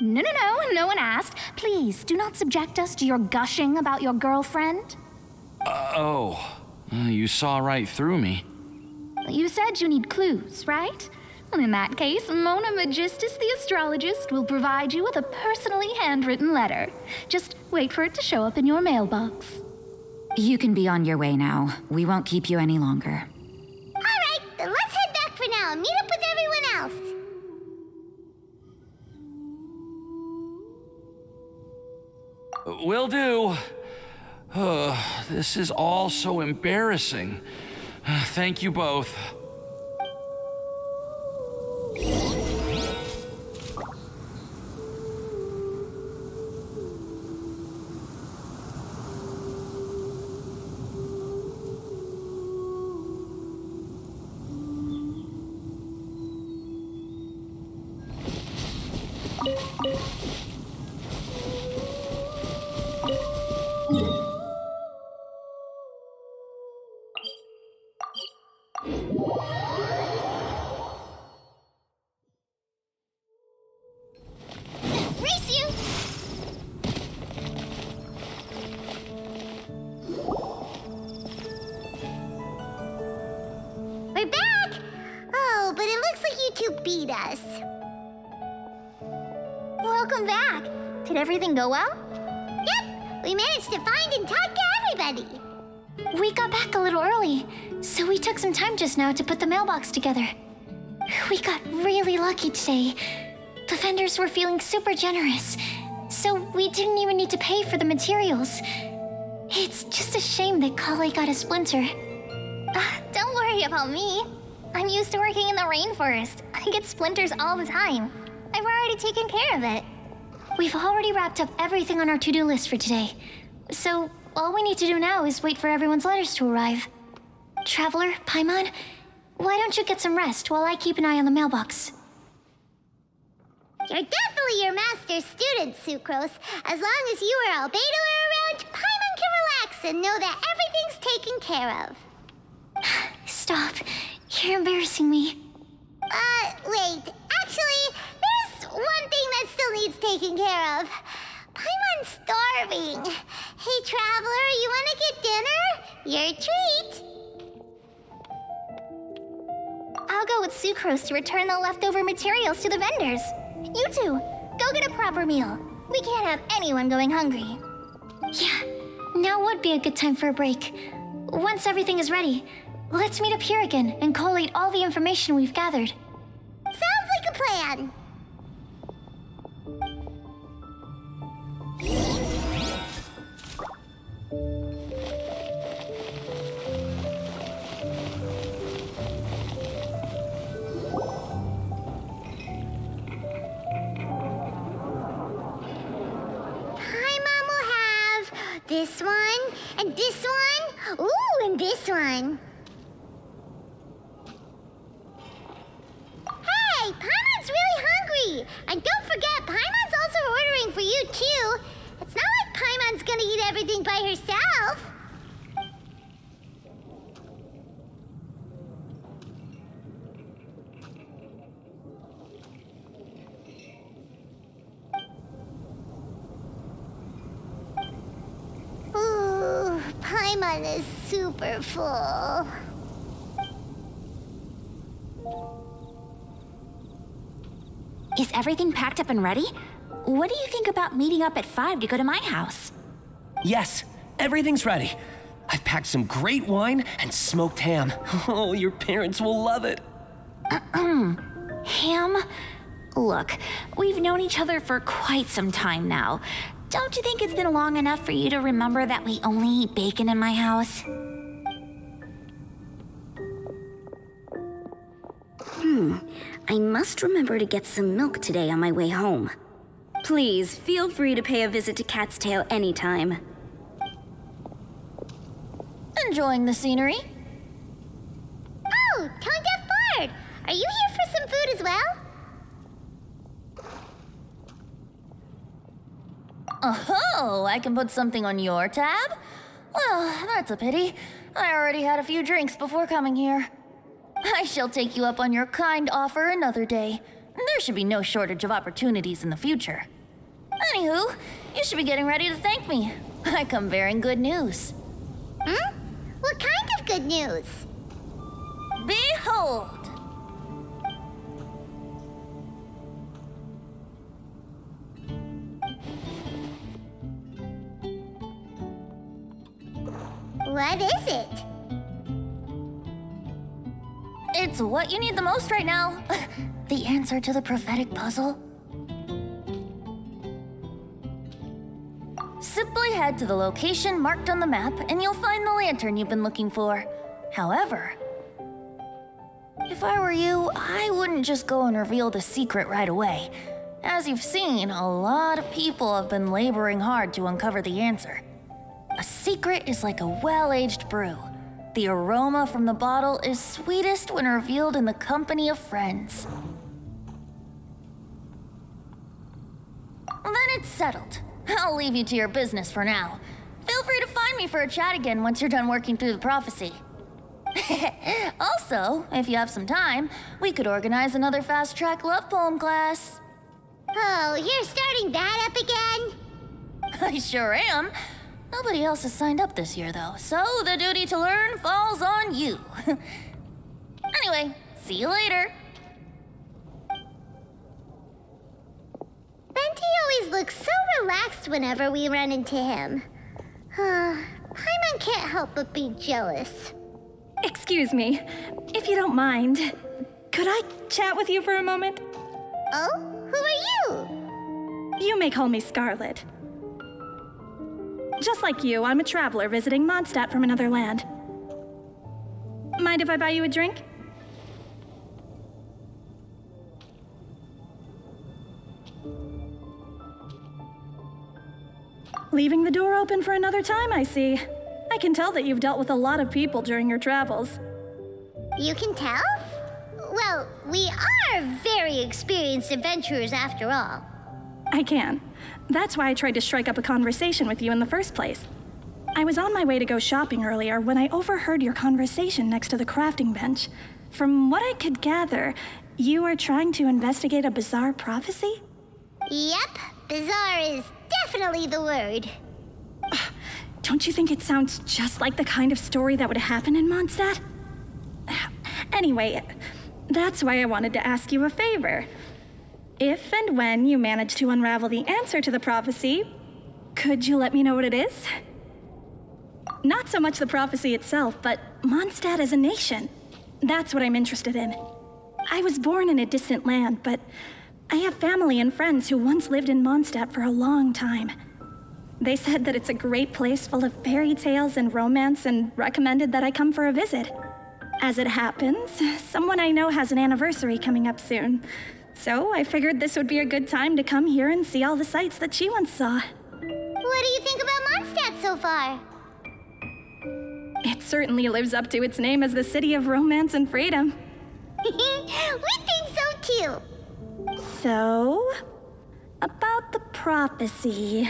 Speaker 3: No one asked. Please, do not subject us to your gushing about your girlfriend.
Speaker 11: You saw right through me.
Speaker 3: You said you need clues, right? Well, in that case, Mona Magistus the astrologist will provide you with a personally handwritten letter. Just wait for it to show up in your mailbox.
Speaker 1: You can be on your way now. We won't keep you any longer.
Speaker 2: All right, then let's head back for now and meet up with everyone else.
Speaker 11: Will do. This is all so embarrassing. Thank you both.
Speaker 2: Race you! We're back! Oh, but it looks like you two beat us.
Speaker 3: Welcome back. Did everything go well?
Speaker 2: Yep, we managed to find and talk to everybody.
Speaker 3: We got back a little early, so we took some time just now to put the mailbox together. We got really lucky today. The vendors were feeling super generous, so we didn't even need to pay for the materials. It's just a shame that Kale got a splinter.
Speaker 2: Don't worry about me. I'm used to working in the rainforest. I get splinters all the time. I've already taken care of it.
Speaker 3: We've already wrapped up everything on our to-do list for today. So all we need to do now is wait for everyone's letters to arrive. Traveler, Paimon, why don't you get some rest while I keep an eye on the mailbox?
Speaker 2: You're definitely your master's student, Sucrose. As long as you or Albedo are around, Paimon can relax and know that everything's taken care of.
Speaker 3: Stop. You're embarrassing me.
Speaker 2: Wait. Actually, there's one thing that still needs taking care of. Paimon's starving. Hey, Traveler, you want to get dinner? Your treat. I'll go with Sucrose to return the leftover materials to the vendors. You two, go get a proper meal. We can't have anyone going hungry.
Speaker 3: Yeah, now would be a good time for a break. Once everything is ready, let's meet up here again and collate all the information we've gathered.
Speaker 2: Sounds like a plan. Paimon will have this one, and this one, ooh, and this one. Hey, Paimon's really hungry! And don't forget, Paimon's also ordering for you, too. It's not like Paimon's gonna eat everything by herself. Ooh, Paimon is super full.
Speaker 12: Is everything packed up and ready? What do you think about meeting up at 5 to go to my house?
Speaker 13: Yes, everything's ready. I've packed some great wine and smoked ham. Oh, your parents will love it.
Speaker 12: Ham? Look, we've known each other for quite some time now. Don't you think it's been long enough for you to remember that we only eat bacon in my house?
Speaker 9: I must remember to get some milk today on my way home. Please, feel free to pay a visit to Cat's Tail anytime.
Speaker 1: Enjoying the scenery?
Speaker 2: Oh, Tone Deaf Bard! Are you here for some food as well?
Speaker 1: Oh, I can put something on your tab? Well, that's a pity. I already had a few drinks before coming here. I shall take you up on your kind offer another day. There should be no shortage of opportunities in the future. Anywho, you should be getting ready to thank me. I come bearing good news.
Speaker 2: What kind of good news?
Speaker 1: Behold!
Speaker 2: What is it?
Speaker 1: It's what you need the most right now. The answer to the prophetic puzzle. Simply head to the location marked on the map and you'll find the lantern you've been looking for. However, if I were you, I wouldn't just go and reveal the secret right away. As you've seen, a lot of people have been laboring hard to uncover the answer. A secret is like a well-aged brew. The aroma from the bottle is sweetest when revealed in the company of friends. Then it's settled. I'll leave you to your business for now. Feel free to find me for a chat again once you're done working through the prophecy. Also, if you have some time, we could organize another fast-track love poem class.
Speaker 2: Oh, you're starting that up again?
Speaker 1: I sure am. Nobody else has signed up this year, though, so the duty to learn falls on you. Anyway, see you later.
Speaker 2: Benti always looks so relaxed whenever we run into him. Paimon can't help but be jealous.
Speaker 10: Excuse me, if you don't mind, could I chat with you for a moment?
Speaker 2: Oh? Who are
Speaker 14: You may call me Scarlet. Just like you, I'm a traveler visiting Mondstadt from another land. Mind if I buy you a drink? Leaving the door open for another time, I see. I can tell that you've dealt with a lot of people during your travels.
Speaker 2: You can tell? Well, we are very experienced adventurers after all.
Speaker 14: I can. That's why I tried to strike up a conversation with you in the first place. I was on my way to go shopping earlier when I overheard your conversation next to the crafting bench. From what I could gather, you are trying to investigate a bizarre prophecy?
Speaker 2: Yep, bizarre is definitely the word.
Speaker 14: Don't you think it sounds just like the kind of story that would happen in Mondstadt? Anyway, that's why I wanted to ask you a favor. If and when you manage to unravel the answer to the prophecy, could you let me know what it is? Not so much the prophecy itself, but Mondstadt as a nation. That's what I'm interested in. I was born in a distant land, but I have family and friends who once lived in Mondstadt for a long time. They said that it's a great place full of fairy tales and romance and recommended that I come for a visit. As it happens, someone I know has an anniversary coming up soon. So I figured this would be a good time to come here and see all the sights that she once saw.
Speaker 2: What do you think about Mondstadt so far?
Speaker 14: It certainly lives up to its name as the city of romance and freedom.
Speaker 2: We think so too.
Speaker 14: So, about the prophecy.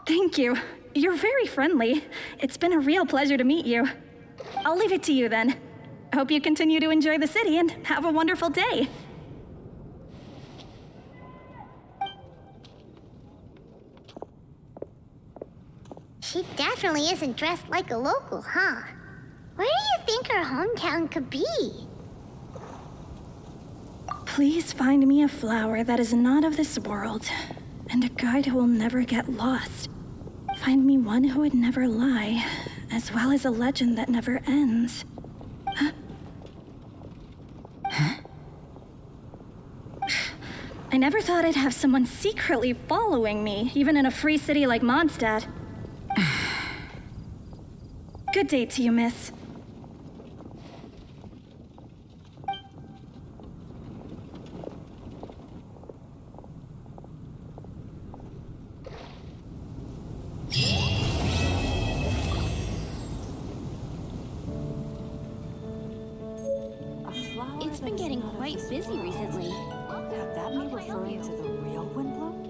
Speaker 14: Thank you. You're very friendly. It's been a real pleasure to meet you. I'll leave it to you then. Hope you continue to enjoy the city and have a wonderful day.
Speaker 2: She definitely isn't dressed like a local, huh? Where do you think her hometown could be?
Speaker 14: Please find me a flower that is not of this world, and a guide who will never get lost. Find me one who would never lie, as well as a legend that never ends. Huh? I never thought I'd have someone secretly following me, even in a free city like Mondstadt. Good day to you, miss.
Speaker 9: It's been getting quite busy recently.
Speaker 15: Could that be referring to the real windblume?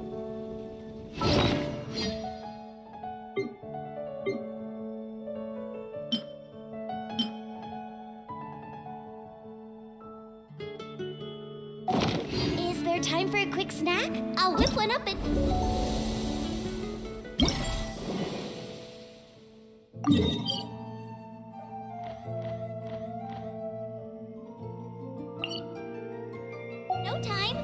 Speaker 2: Is there time for a quick snack? I'll whip one up and... No time.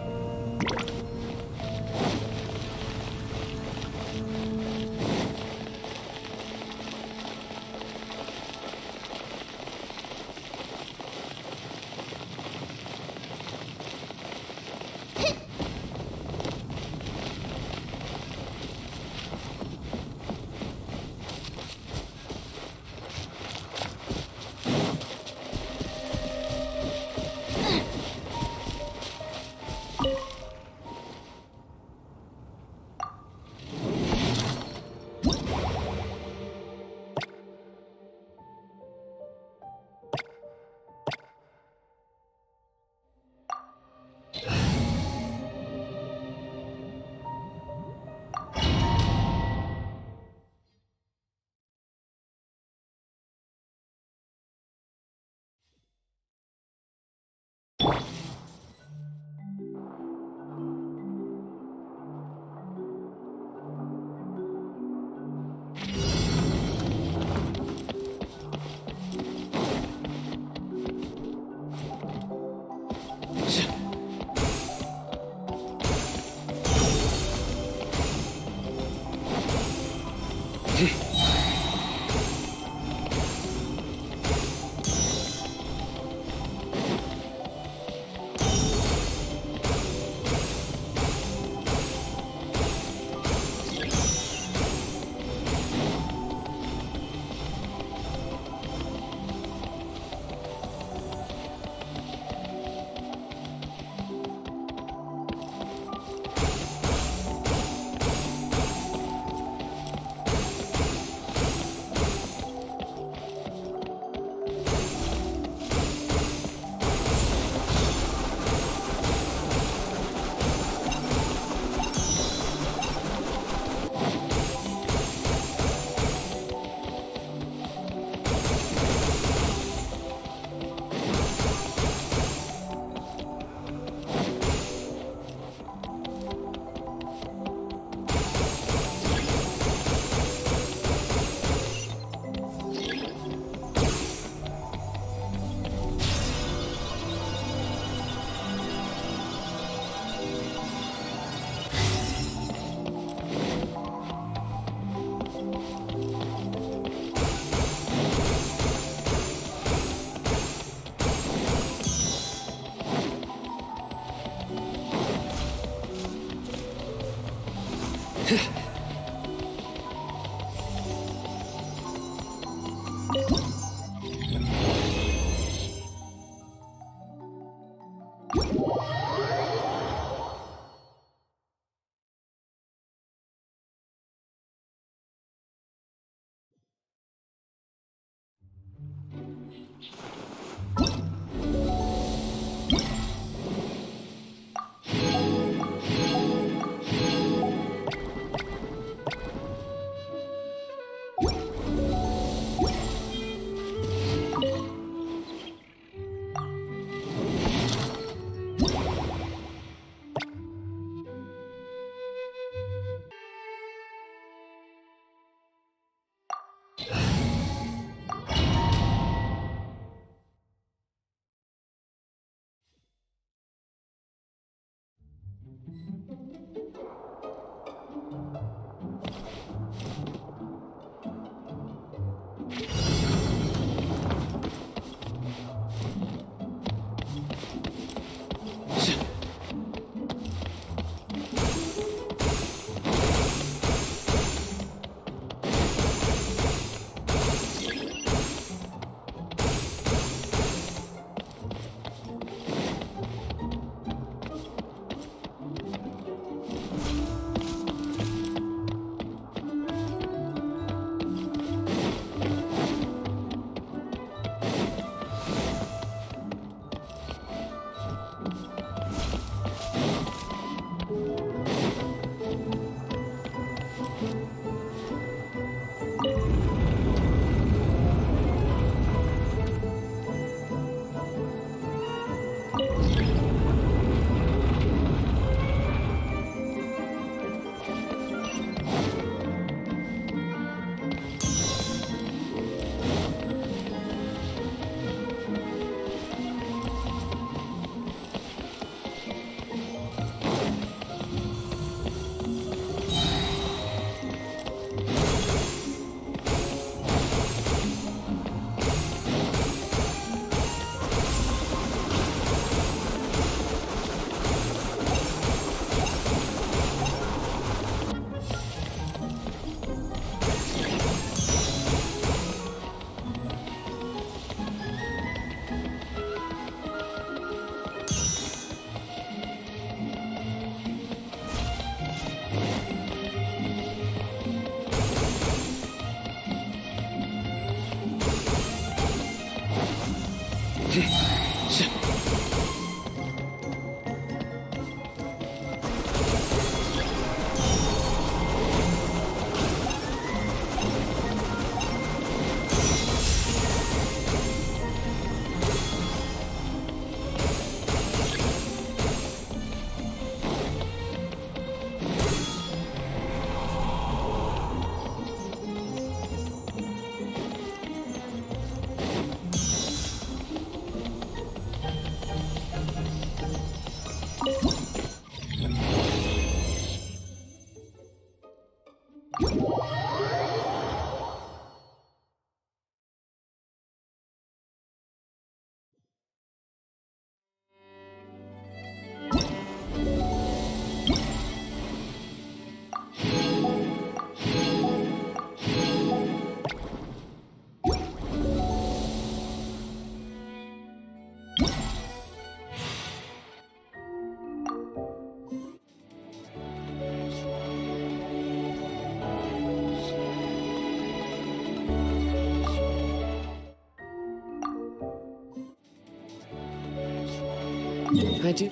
Speaker 5: I do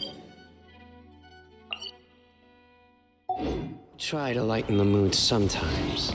Speaker 5: try to lighten the mood sometimes.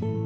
Speaker 2: Race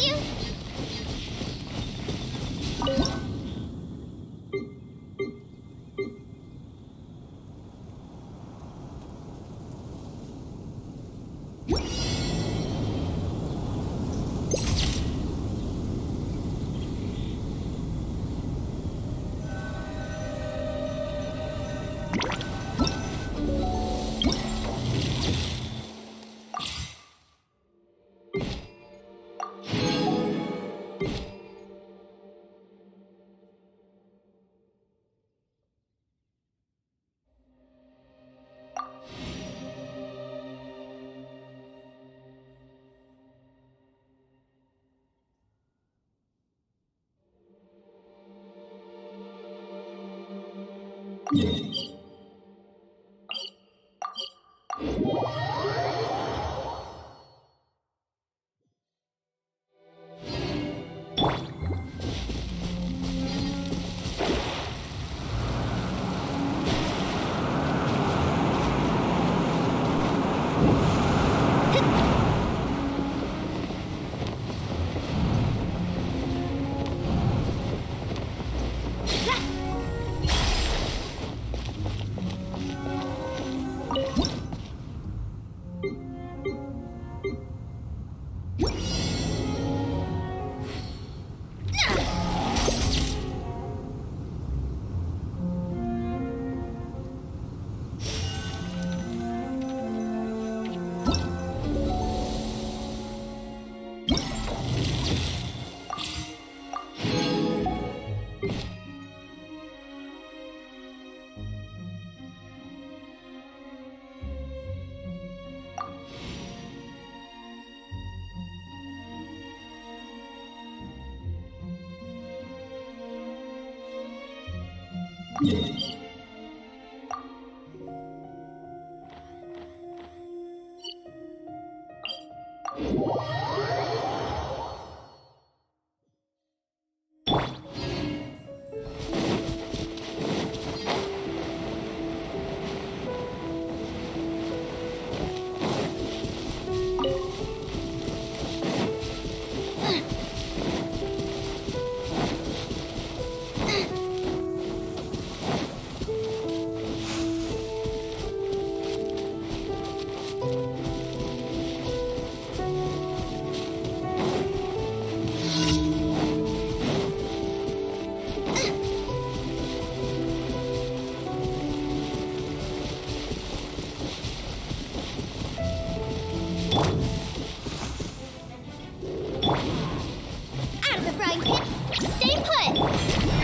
Speaker 2: you!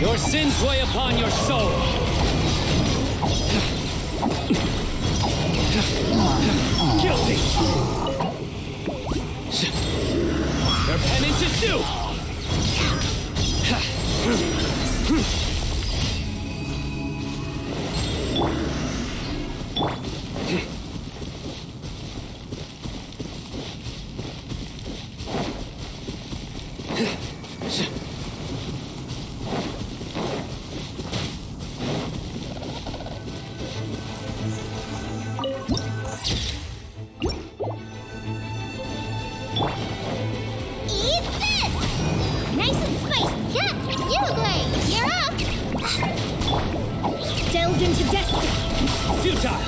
Speaker 16: Your sins weigh upon your soul. Guilty. Their penance is due.
Speaker 2: Delved into destiny.
Speaker 16: Futile.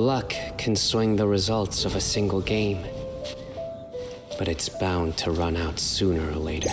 Speaker 5: Luck can swing the results of a single game, but it's bound to run out sooner or later.